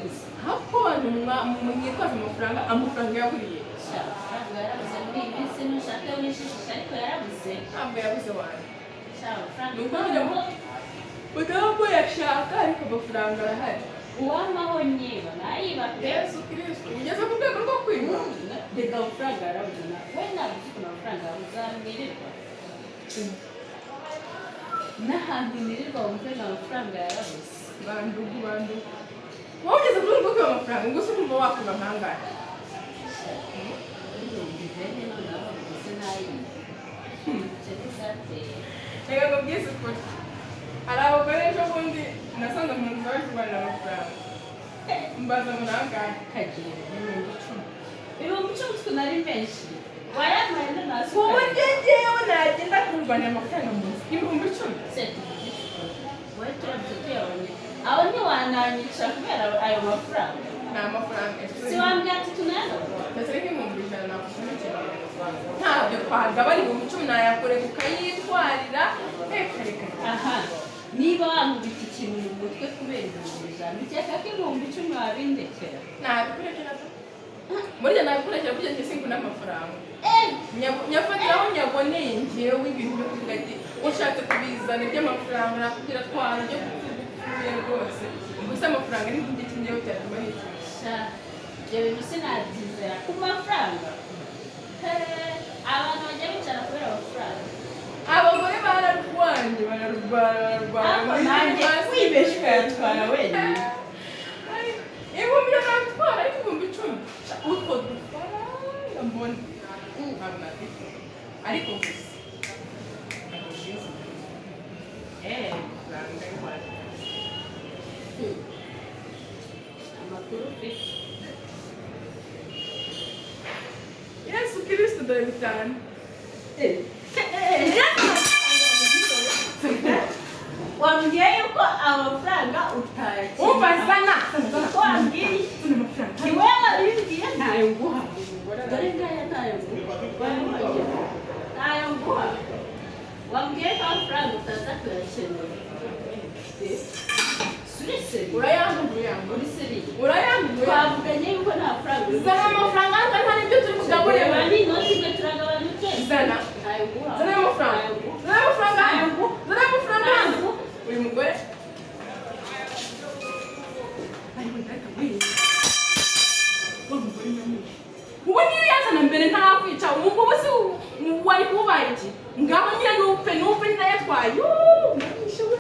gusa hapo mwitwaje amafaranga yaburiye amafaranga yarabuze muri iyi minsi nushaka wishishisha ariko yarabuze ntabwo yabuze wanjye amafaranga utabwo yashaka ariko amafaranga arahari uwamaho nyiba nayiba Yesu Kristo ugeze ku rwego rwo kwiba reka amafaranga yarabuze we ntabwo uzi ukuntu amafaranga uzamwirirwa n'ahantu nirirwa wumve ngo amafaranga yarabuze bandugu wowe ugeze ku rwego rwo kwiba amafaranga ngo ukumva wakwiba nkangahe reka ngo byize ukuri hari abagore ejo bundi nasanze mu nzu bari kubarira amafaranga mbaza ngo nangahe kagira ibihumbi icumi twe nari menshi wayamaye n'amazi ubu ngewe nagenda kurwanira amafaranga mu nzu ibihumbi icumi wowe turabuze tuyabonye aho ntiwananyica kubera ayo mafaranga ni amafaranga si wambwira ati tunayagabura ndetse nk'ibihumbi ijana nakusoma ikintu ntabyo twagabanya ibihumbi icumi nayakorera ukayitwarira reka aha niba wamubita ikintu mu mutwe kubera ibihumbi ijana ukeka ko ibihumbi icumi wabindekera nabikurekera burya nabikurekera burya njye sinkunda amafaranga nyafatiraho nyaboneye njyewe ibintu byo kuvuga ati ushatse kubizana iby'amafaranga nakubwira twara byo kupfuye rwose gusa amafaranga ni nk'igiti kinyewe cyatuma nicuza ibyo bintu sinabyizera ku mafaranga abantu bajya bicara kubera amafaranga abagore bararwana nanjye kwibeshya ukayatwara wenyine ibihumbi natwara ariko ibihumbi icumi utwo dufaranga mbona ntabwo nafite ariko gusa amafaranga y'Rwanda amakuru ufite Yesu Kristo dore bitanu wambwiye yuko amafaranga utayakira umva sana wambwiye ni wowe wabimbwiye ntayo nguha dore ngaya ntayo nguha ntayo nguha wambwiye ko amafaranga utaza kuyakenera urayambuye twavuganye yuko nta faranga zana amafaranga nta n'ibyo turi kugaburira ni inoti imwe turagabanya utwese zana ntayo nguha zana amafaranga